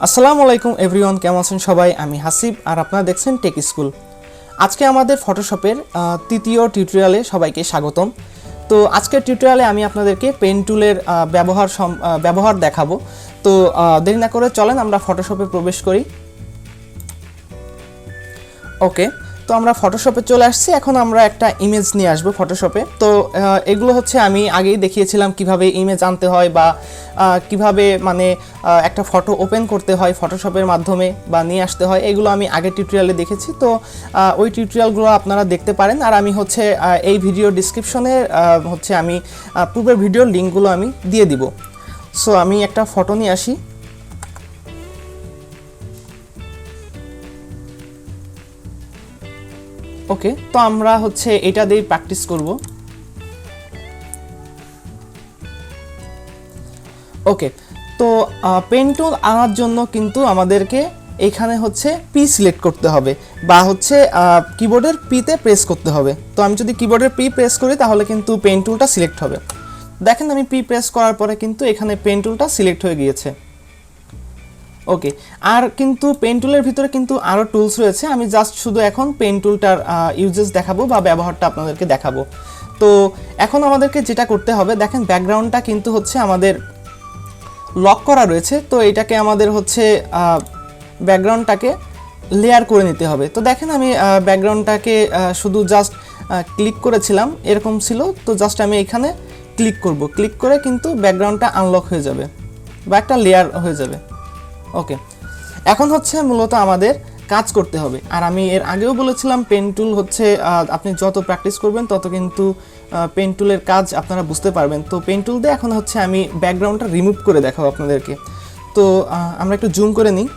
আসসালামু আলাইকুম এভরিওয়ান, কেমন আছেন সবাই? আমি হাসিব আর আপনারা দেখছেন টেক স্কুল। আজকে আমাদের ফটোশপের তৃতীয় টিউটোরিয়ালে সবাইকে স্বাগতম। তো আজকের টিউটোরিয়ালে আমি আপনাদেরকে পেন টুলের ব্যবহার দেখাবো। তো দেরি না করে চলেন আমরা ফটোশপে প্রবেশ করি। ওকে, তো আমরা ফটোশপে চলে আসছি। এখন আমরা একটা ইমেজ নিয়ে আসবো ফটোশপে। তো এগুলো হচ্ছে আমি আগেই দেখিয়েছিলাম কিভাবে ইমেজ আনতে হয় বা কিভাবে মানে একটা ফটো ওপেন করতে হয় ফটোশপের মাধ্যমে বা নিয়ে আসতে হয়, এগুলো আমি আগের টিউটোরিয়ালে দেখেছি। তো ওই টিউটোরিয়ালগুলো আপনারা দেখতে পারেন। আর আমি হচ্ছে এই ভিডিও ডিসক্রিপশনে হচ্ছে আমি পূর্বের ভিডিওর লিঙ্কগুলো আমি দিয়ে দিব। সো আমি একটা ফটো নিয়ে আসি। ওকে, তো আমরা হচ্ছে এটা দিয়ে প্র্যাকটিস করব। ওকে, তো পেন টুল আনার জন্য কিন্তু আমাদেরকে এখানে হচ্ছে পি সিলেক্ট করতে হবে বা হচ্ছে কিবোর্ডের পিতে প্রেস করতে হবে। তো আমি যদি কিবোর্ডের পি প্রেস করি তাহলে কিন্তু পেন টুলটা সিলেক্ট হবে। দেখেন আমি পি প্রেস করার পরে কিন্তু এখানে পেন টুলটা সিলেক্ট হয়ে গিয়েছে। ওকে, আর কিন্তু পেন টুলের ভিতরে কিন্তু আরও টুলস রয়েছে। আমি জাস্ট শুধু এখন পেন টুলটার ইউজেস দেখাবো বা ব্যবহারটা আপনাদেরকে দেখাবো। তো এখন আমাদেরকে যেটা করতে হবে, দেখেন ব্যাকগ্রাউন্ডটা কিন্তু হচ্ছে আমাদের লক করা রয়েছে। তো এটাকে আমাদের হচ্ছে ব্যাকগ্রাউন্ডটাকে লেয়ার করে নিতে হবে। তো দেখেন আমি ব্যাকগ্রাউন্ডটাকে শুধু জাস্ট ক্লিক করেছিলাম, এরকম ছিল। তো জাস্ট আমি এখানে ক্লিক করব, ক্লিক করে কিন্তু ব্যাকগ্রাউন্ডটা আনলক হয়ে যাবে বা একটা লেয়ার হয়ে যাবে। ওকে, এখন হচ্ছে মূলত আমাদের কাজ করতে হবে। আর আমি এর আগেও বলেছিলাম পেন টুল হচ্ছে আপনি যত প্র্যাকটিস করবেন তত কিন্তু পেন টুলের কাজ আপনারা বুঝতে পারবেন। তো পেন টুল দিয়ে এখন হচ্ছে আমি ব্যাকগ্রাউন্ডটা রিমুভ করে দেখাবো আপনাদেরকে। তো আমরা একটু জুম করে নিই।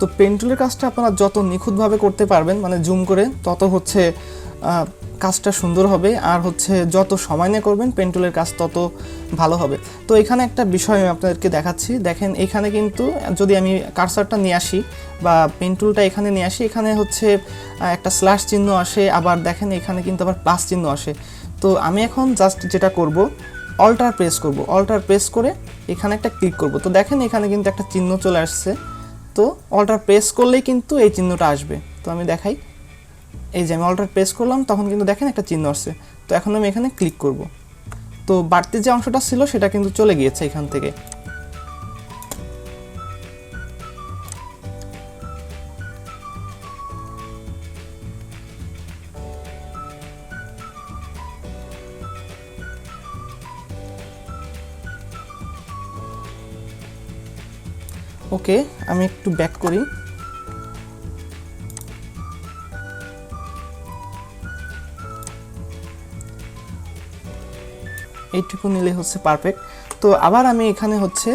তো পেন টুলের কাজটা আপনারা যত নিখুঁতভাবে করতে পারবেন, মানে জুম করে, তত হচ্ছে কাজটা সুন্দর হবে। আর হচ্ছে যত সময় নিয়ে করবেন পেন টুলের কাজ তত ভালো হবে। তো এখানে একটা বিষয় আমি আপনাদেরকে দেখাচ্ছি। দেখেন এখানে কিন্তু যদি আমি কার্সারটা নিয়ে আসি বা পেন টুলটা এখানে নিয়ে আসি, এখানে হচ্ছে একটা স্ল্যাশ চিহ্ন আসে, আবার দেখেন এখানে কিন্তু আবার প্লাস চিহ্ন আসে। তো আমি এখন জাস্ট যেটা করব, অল্টার প্রেস করব। অল্টার প্রেস করে এখানে একটা ক্লিক করব। তো দেখেন এখানে কিন্তু একটা চিহ্ন চলে আসছে। তো অল্টার প্রেস করলেই কিন্তু এই চিহ্নটা আসবে। তো আমি দেখাই, এই যে আমি অল্টার প্রেস করলাম তখন কিন্তু দেখেন একটা চিহ্ন আসছে। তো এখন আমি এখানে ক্লিক করব। তো বাড়তি যে অংশটা ছিল সেটা কিন্তু চলে গিয়েছে এখান থেকে। ওকে, আমি একটু ব্যাক করি। এইটুকু নিলে হচ্ছে পারফেক্ট। তো আবার আমি এখানে হচ্ছে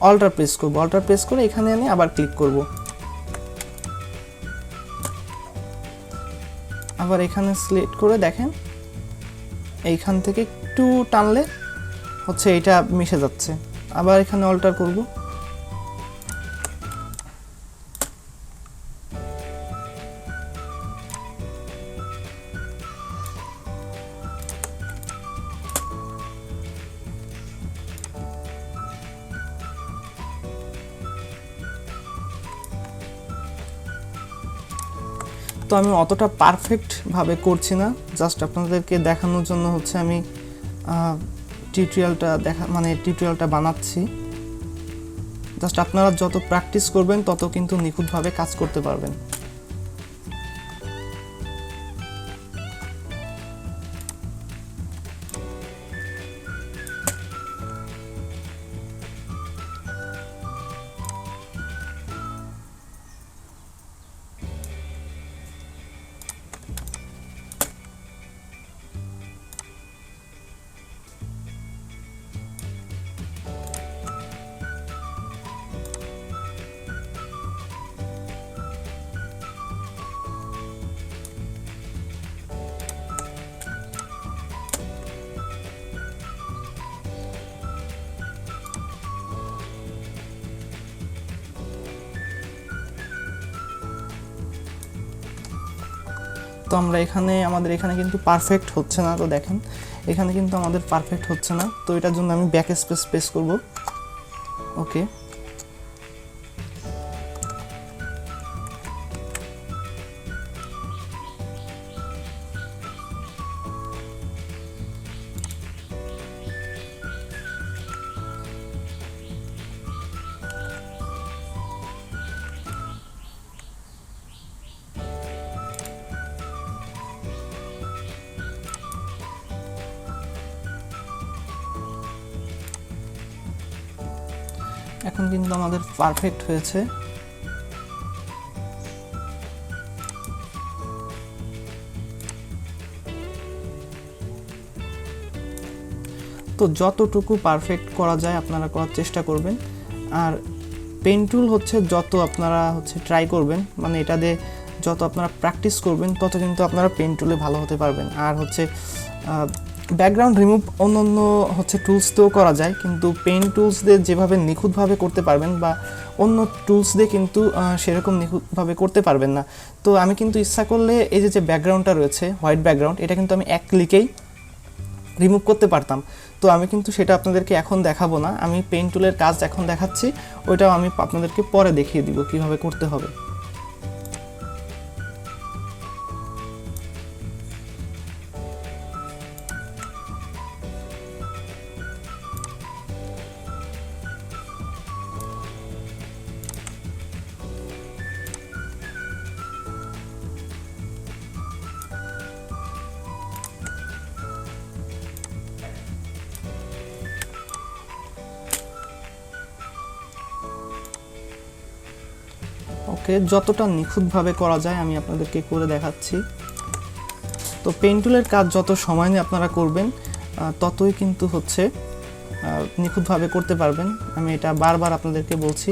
অল্টার প্রেস করব। অল্টার প্রেস করে এখানে এনে আবার ক্লিক করব। আবার এখানে সিলেক্ট করে দেখেন এইখান থেকে একটু টানলে হচ্ছে এটা মিশে যাচ্ছে। আবার এখানে অল্টার করব। তো আমি অতটা পারফেক্টভাবে করছি না, জাস্ট আপনাদেরকে দেখানোর জন্য হচ্ছে আমি টিউটোরিয়ালটা বানাচ্ছি। জাস্ট আপনারা যত প্র্যাকটিস করবেন তত কিন্তু নিখুঁতভাবে কাজ করতে পারবেন। তো আমরা এখানে আমাদের এখানে কিন্তু পারফেক্ট হচ্ছে না। তো দেখেন এখানে কিন্তু আমাদের পারফেক্ট হচ্ছে না, তো এটার জন্য আমি ব্যাক স্পেস প্রেস করব। ওকে, এখন কিন্তু আমাদের পারফেক্ট হয়েছে। তো যতটুকু পারফেক্ট করা যায় আপনারা করার চেষ্টা করবেন। আর পেন টুল হচ্ছে যত আপনারা হচ্ছে ট্রাই করবেন, মানে এটা দিয়ে যত আপনারা প্র্যাকটিস করবেন তত কিন্তু আপনারা পেন টুলে ভালো হতে পারবেন। আর হচ্ছে ব্যাকগ্রাউন্ড রিমুভ অন্য হচ্ছে টুলস দিয়েও করা যায়, কিন্তু পেন টুলস দিয়ে যেভাবে নিখুঁতভাবে করতে পারবেন বা অন্য টুলস দিয়ে কিন্তু সেরকম নিখুঁতভাবে করতে পারবেন না। তো আমি কিন্তু ইচ্ছা করলে এই যে ব্যাকগ্রাউন্ডটা রয়েছে হোয়াইট ব্যাকগ্রাউন্ড, এটা কিন্তু আমি এক ক্লিকেই রিমুভ করতে পারতাম। তো আমি কিন্তু সেটা আপনাদেরকে এখন দেখাবো না, আমি পেন টুলের কাজ এখন দেখাচ্ছি, ওইটাও আমি আপনাদেরকে পরে দেখিয়ে দিব কিভাবে করতে হবে। ওকে, যতটা নিখুঁতভাবে করা যায় আমি আপনাদেরকে করে দেখাচ্ছি। তো পেন টুলের কাজ যত সময় নিয়ে আপনারা করবেন ততই কিন্তু হচ্ছে নিখুঁতভাবে করতে পারবেন, আমি এটা বারবার আপনাদেরকে বলছি।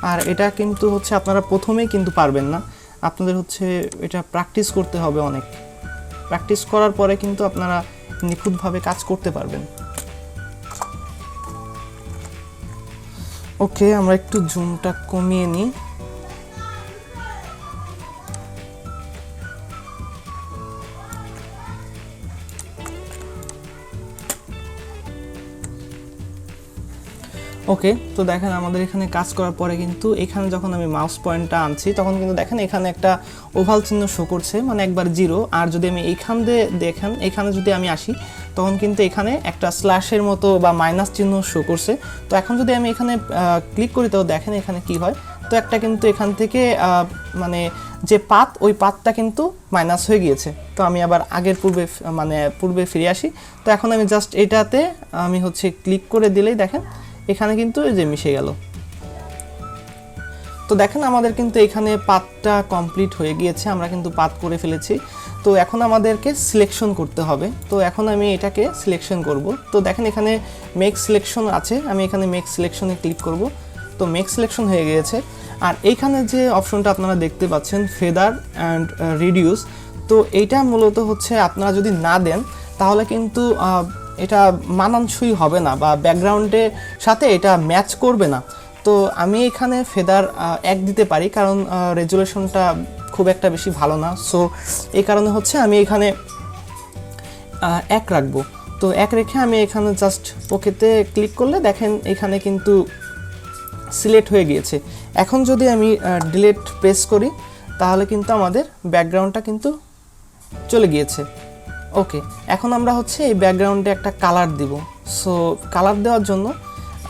আর এটা কিন্তু হচ্ছে আপনারা প্রথমেই কিন্তু পারবেন না, আপনাদের হচ্ছে এটা প্র্যাকটিস করতে হবে, অনেক প্র্যাকটিস করার পরে কিন্তু আপনারা নিখুঁতভাবে কাজ করতে পারবেন। ওকে, আমরা একটু জুমটা কমিয়ে নিই। ওকে, তো দেখেন আমাদের এখানে কাজ করার পরে কিন্তু এখানে যখন আমি মাউস পয়েন্টটা আনছি তখন কিন্তু দেখেন এখানে একটা ওভাল চিহ্ন শো করছে, মানে একবার 0। আর যদি আমি এইখান দিয়ে দেখেন এখানে যদি আমি আসি তখন কিন্তু এখানে একটা স্ল্যাশের মতো বা মাইনাস চিহ্ন শো করছে। তো এখন যদি আমি এখানে ক্লিক করি তো দেখেন এখানে কি হয়, তো একটা কিন্তু এখান থেকে মানে যে পাথ ওই পাথটা কিন্তু মাইনাস হয়ে গিয়েছে। তো আমি আবার আগের পূর্বে ফিরে আসি। তো এখন আমি জাস্ট এটাতে আমি হচ্ছে ক্লিক করে দিলেই দেখেন এখানে কিন্তু এই যে মিশে গেল। তো দেখেন আমাদের কিন্তু এখানে পাথটা কমপ্লিট হয়ে গিয়েছে, আমরা কিন্তু পাথ করে ফেলেছি। তো এখন আমাদেরকে সিলেকশন করতে হবে, তো এখন আমি এটাকে সিলেকশন করব। তো দেখেন এখানে মেক সিলেকশন আছে, আমি এখানে মেক সিলেকশনে ক্লিক করব। তো মেক সিলেকশন হয়ে গিয়েছে। আর এইখানে যে অপশনটা আপনারা দেখতে পাচ্ছেন ফেদার অ্যান্ড রিডিউস, তো এইটা মূলত হচ্ছে আপনারা যদি না দেন তাহলে কিন্তু এটা মানানসই হবে না বা ব্যাকগ্রাউন্ডের সাথে এটা ম্যাচ করবে না। তো আমি এখানে ফেদার 1 দিতে পারি, কারণ রেজুলেশনটা খুব একটা বেশি ভালো না। সো এই কারণে হচ্ছে আমি এখানে 1 রাখবো। তো 1 রেখে আমি এখানে জাস্ট ওকেতে ক্লিক করলে দেখেন এখানে কিন্তু সিলেক্ট হয়ে গিয়েছে। এখন যদি আমি ডিলিট প্রেস করি তাহলে কিন্তু আমাদের ব্যাকগ্রাউন্ডটা কিন্তু চলে গিয়েছে। ওকে, এখন আমরা হচ্ছে এই ব্যাকগ্রাউন্ডে একটা কালার দিব। সো কালার দেওয়ার জন্য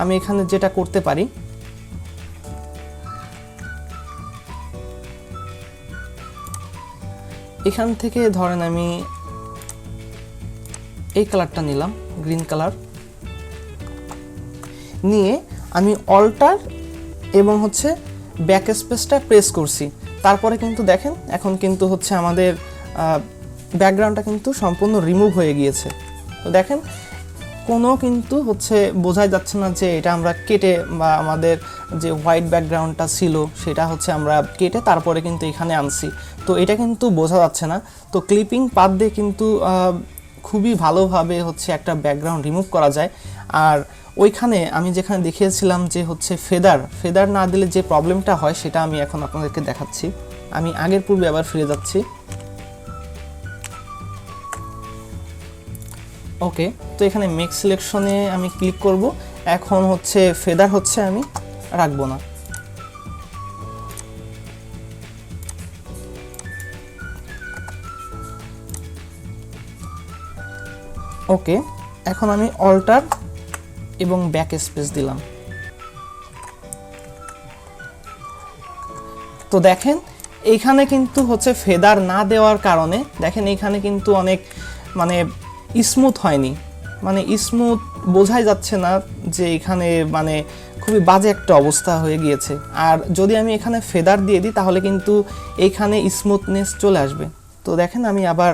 আমি এখানে যেটা করতে পারি, এখান থেকে ধরেন আমি এই কালারটা নিলাম, গ্রিন কালার নিয়ে আমি অল্টার এবং হচ্ছে ব্যাক স্পেসটা প্রেস করছি। তারপরে কিন্তু দেখেন এখন কিন্তু হচ্ছে আমাদের ব্যাকগ্রাউন্ডটা কিন্তু সম্পূর্ণ রিমুভ হয়ে গিয়েছে। তো দেখেন কোনো কিন্তু হচ্ছে বোঝাই যাচ্ছে না যে এটা আমরা কেটে বা আমাদের যে হোয়াইট ব্যাকগ্রাউন্ডটা ছিল সেটা হচ্ছে আমরা কেটে তারপরে কিন্তু এখানে আনছি, তো এটা কিন্তু বোঝা যাচ্ছে না। তো ক্লিপিং পাথ দিয়ে কিন্তু খুবই ভালোভাবে হচ্ছে একটা ব্যাকগ্রাউন্ড রিমুভ করা যায়। আর ওইখানে আমি যেখানে দেখিয়েছিলাম যে হচ্ছে ফেদার না দিলে যে প্রবলেমটা হয় সেটা আমি এখন আপনাদেরকে দেখাচ্ছি। আমি আগের পূর্বে আবার ফিরে যাচ্ছি। ওকে, তো এখানে মেক সিলেকশনে আমি ক্লিক করব। এখন হচ্ছে ফেদার হচ্ছে আমি রাখবো না। ওকে, এখন আমি অল্টার এবং ব্যাক স্পেস দিলাম। তো দেখেন এইখানে কিন্তু হচ্ছে ফেদার না দেওয়ার কারণে দেখেন এইখানে কিন্তু অনেক মানে স্মুথ হয়নি, মানে স্মুথ বোঝাই যাচ্ছে না যে এখানে মানে খুবই বাজে একটা অবস্থা হয়ে গিয়েছে। আর যদি আমি এখানে ফেদার দিয়ে দিই তাহলে কিন্তু এইখানে স্মুথনেস চলে আসবে। তো দেখেন আমি আবার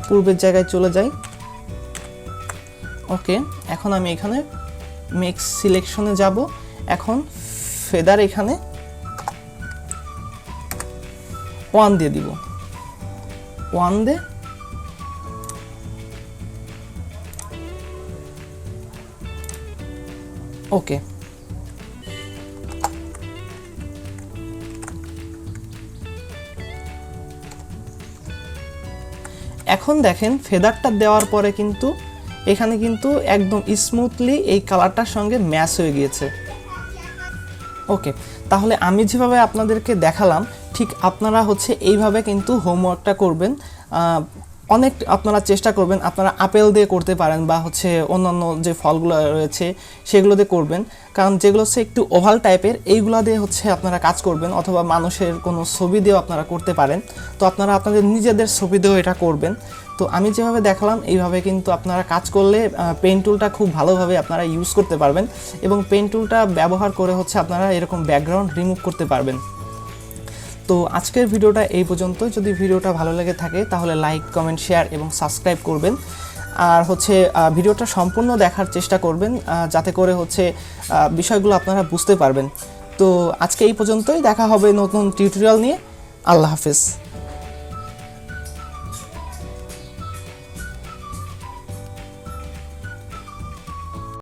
পূর্বের জায়গায় চলে যাই। ওকে, এখন আমি এখানে মেক সিলেকশনে যাব। এখন ফেদার এখানে 1 দিয়ে দিব, 1 দে। ওকে, এখন দেখেন ফেদারটা দেওয়ার পরে কিন্তু এখানে কিন্তু একদম স্মুথলি এই কালারটার সঙ্গে ম্যাচ হয়ে গিয়েছে। ওকে, তাহলে আমি যেভাবে আপনাদেরকে দেখালাম ঠিক আপনারা হচ্ছে এইভাবে কিন্তু হোমওয়ার্কটা করবেন। অনেক আপনারা চেষ্টা করবেন, আপনারা আপেল দিয়ে করতে পারেন বা হচ্ছে অন্যান্য যে ফলগুলো রয়েছে সেগুলো দিয়ে করবেন, কারণ যেগুলো হচ্ছে একটু ওভাল টাইপের এইগুলো দিয়ে হচ্ছে আপনারা কাজ করবেন, অথবা মানুষের কোনো ছবি দিয়েও আপনারা করতে পারেন। তো আপনারা আপনাদের নিজেদের ছবি দিয়েও এটা করবেন। তো আমি যেভাবে দেখালাম এইভাবে কিন্তু আপনারা কাজ করলে পেন টুলটা খুব ভালোভাবে আপনারা ইউজ করতে পারবেন, এবং পেন টুলটা ব্যবহার করে হচ্ছে আপনারা এরকম ব্যাকগ্রাউন্ড রিমুভ করতে পারবেন। তো আজকের ভিডিওটা এই পর্যন্ত। যদি ভিডিওটা ভালো লেগে থাকে তাহলে লাইক, কমেন্ট, শেয়ার এবং সাবস্ক্রাইব করবেন। আর হচ্ছে ভিডিওটা সম্পূর্ণ দেখার চেষ্টা করবেন যাতে করে হচ্ছে বিষয়গুলো আপনারা বুঝতে পারবেন। তো আজকে এই পর্যন্তই, দেখা হবে নতুন টিউটোরিয়াল নিয়ে। আল্লাহ হাফেজ।